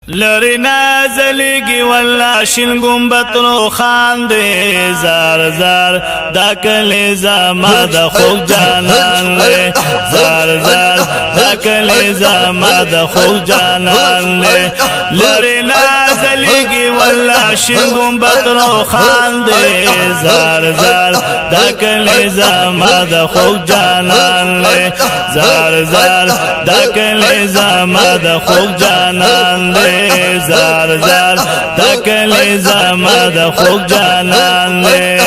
لری نازلیگی والله شین گنبتونو خانده زار زار دا کلیزا ما دا خوب جانان لے زار زار دا کلیزا ما دا خوب جانان لے لری نازلیگی والله شین گنبتونو خانده زار زار دا کلیزا ما دا خوب جانان لے زار زار دا کلیزا ما دا خوب جانان لے زار زار دا کلیزا ما دا خوب جانان لے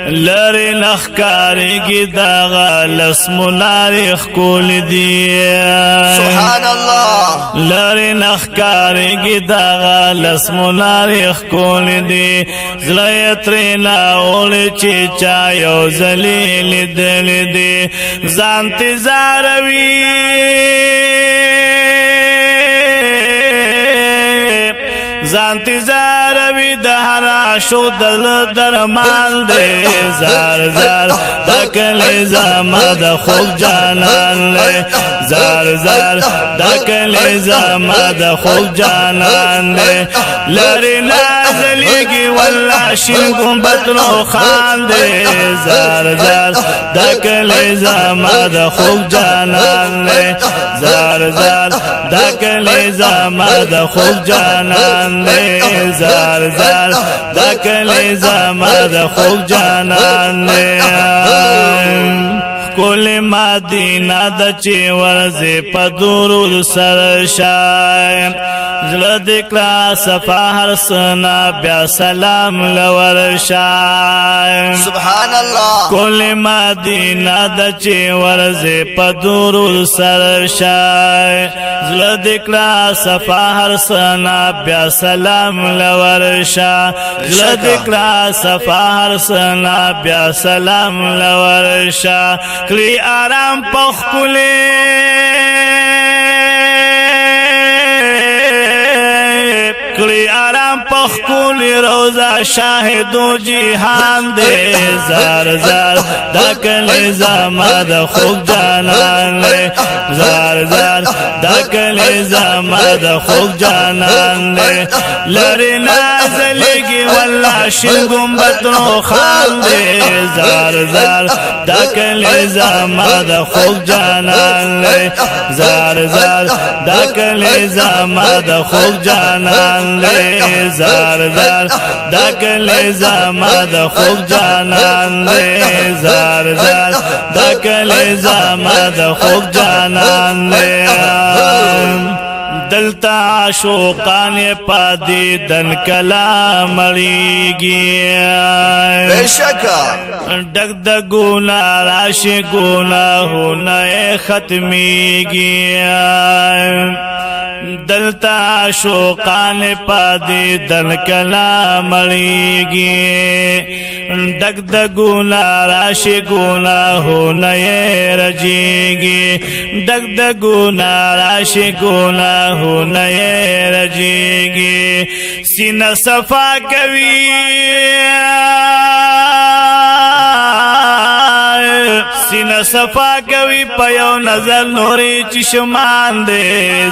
لری نخکارگی داغا لسمناری خکول دی سبحان الله لری نخکارگی داغا لسمناری خکول دی زلیترینا اولی چی چایو زلیل دل دی زانتی زاروی زانتی زاروی دهرا شو دل درمان دے زار زار دا کلیزا ما دا خوب جانان لے زار زار دا کلیزا ما دا خوب جانان لے لری نازلیگی والله شین گنبتونو خان دے زار زار دا کلیزا ما دا خوب جانان لے زار زار دا کلیزا ما دا خوب جانان لے زار زار دا کلیزا ما دا خوب جانان لے کل مدینہ دا چی ورزی پا درود سرشای زل دکلا صفا ہر سنا بیا سلام لورشای سبحان الله کل مدینہ دا چی ورزی پا درود سرشای زل دکلا صفا ہر سنا بیا سلام لورشای زل دکلا صفا ہر سنا بیا سلام لورشای کلی آرام پخکلے کلی آرام پخکولی روزہ شاہدو جیہان دے زار زار دا کلیزا ما دا خوب جانان لے زار زار دا کلیزا ما دا خوب جانان لے لری نازلیگی والله شین گنبتونو خان دے زار زار دا کلیزا ما دا خوب جانان لے زار زار دا کلیزا ما دا خوب جانان لے زار زار دا کلیزا ما دا خوب جانان لے زار زار دا کلیزا ما دا خوب جانان لے دلتا عاشقان پا دیدن کلا مریگی بے شکا ڈگ دگونا راش گناہونا ختمیگی دلتا عاشقان پا دیدن کلا مریگی ڈگ دگونا راش گناہونا رجیگی ڈگ دگونا راش گناہونا رجیگی سینہ صفا کوي سینہ صفا کوي پیو نظر نوری چشمان دے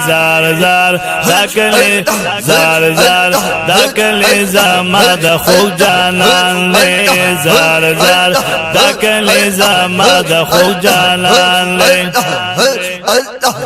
زار زار دا کلی زار زار دا کلیزا ما دا خوب جانان لے زار زار دا کلیزا ما دا خوب جانان لے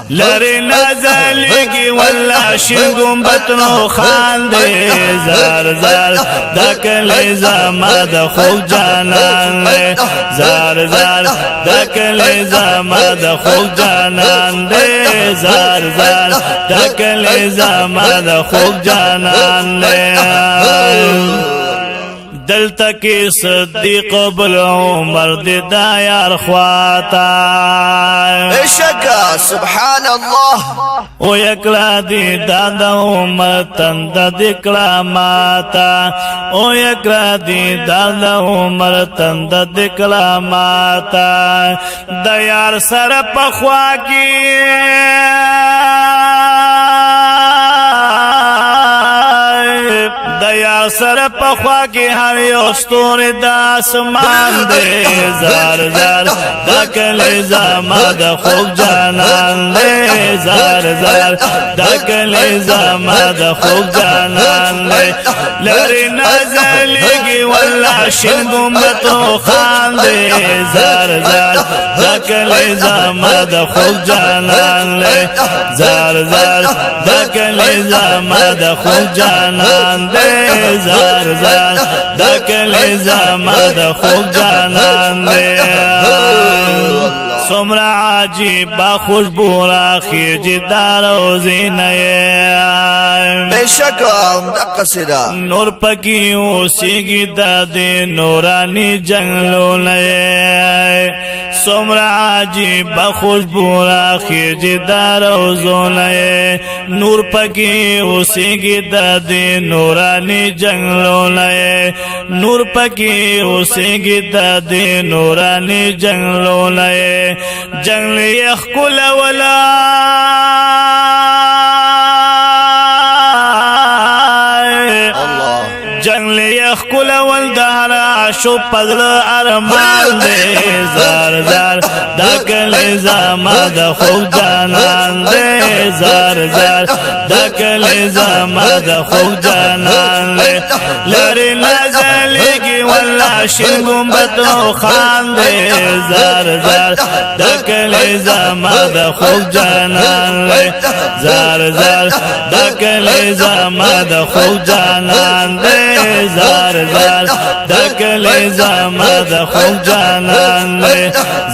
لری نازلیگی والله شین گنبتونو خان دے زار زار دا کلیزا ما دا خوب جانان لے زار زار دا کلیزا ما دا خوب جانان دے زار زار دا کلیزا ما دا خوب جانان لے دلتا کی صدیق بل عمر دی دا یار خواتا بے شکا سبحان الله او یکلا دی دا عمر تند دکلا ماتا او یکلا دی دا عمر تند دکلا ماتا دا یار سر پخوا کی د یار سره په پخوا کی هر یو ستوری د اسمان دی زار زار د کلی زما د خوږ جانان دی زار زار د کلی زما د خوږ جانان دی لری نازلیږي والله شین ګمبد روښان دی زار زار د کلی زما د خوږ جانان دی زار زار د کلی زما د خوږ جانان دی زار زار د کلی زما د خوږ جانان دی سمرا عجیب با خوشبو راخی جدار و زینه بیشک قصیده نور پکی اوسیگی دادی نورانی جنگلو نئے سمرا عجیب با خوشبو راخی جدار و زونه نور پکی اوسیگی دادی نورانی جنگلو نئے نور پکی اوسیگی دادی نورانی جنگلو نئے جنگل یخکل ولا جنگل یخکل والدهر عشو پدل ارمان دے زار زار دا کلی زما دا خوږ جانان دے زار زار دا کلی زما دا خوږ جانان دے لری نازلیږي والله شین ګمبد روښان دے زار زار دا کلی زما دا خوږ جانان دے زار زار دا کلی زما دا خوږ جانان دے زار زار د کلی زما د خوږ جانان دی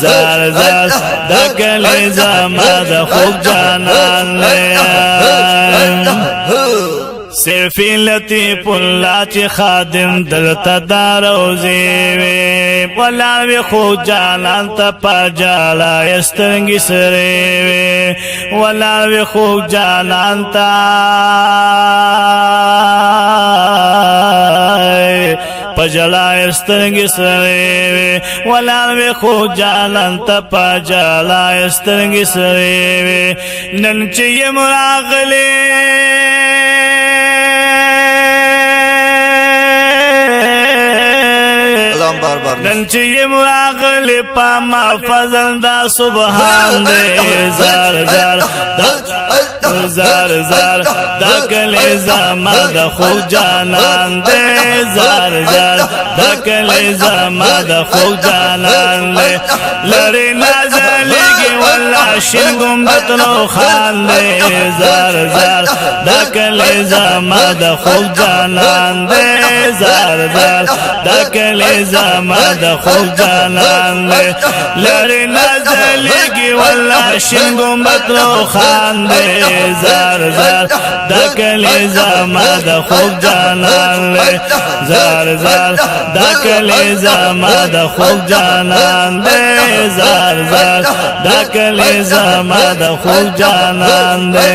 زار زار د کلی زما د خوږ جانان دی صرفی لطیف اللہ چی خادم دلتا داروزی وی ولاوی خوږ جانان تا پا جالا استرنگی سری وی ولاوی خوږ جانان تا پجلا استرنگی سری ولاوی خوږ جانان تا پا جالا استرنگی سری نن چی یم راغلی نن چی یم راغلی پا ما فضل دا سبحان دے زار زار زار زار دا کلی زما د خوږ جانان دے زار زار دا کلی زما د خوږ جانان دے لری نازلیږي والله شین ګمبد روښان دے زار زار دا کلی زما د خوږ جانان دے زار زار دا کلی زما د خوږ جانان دے لری نازلیږي والله شین ګمبد روښان دے زار زار دا کلی زما د خوږ جانان دے زار زار دا کلی زما د خوږ جانان دے زار زار دا کلی زما د خوږ جانان دے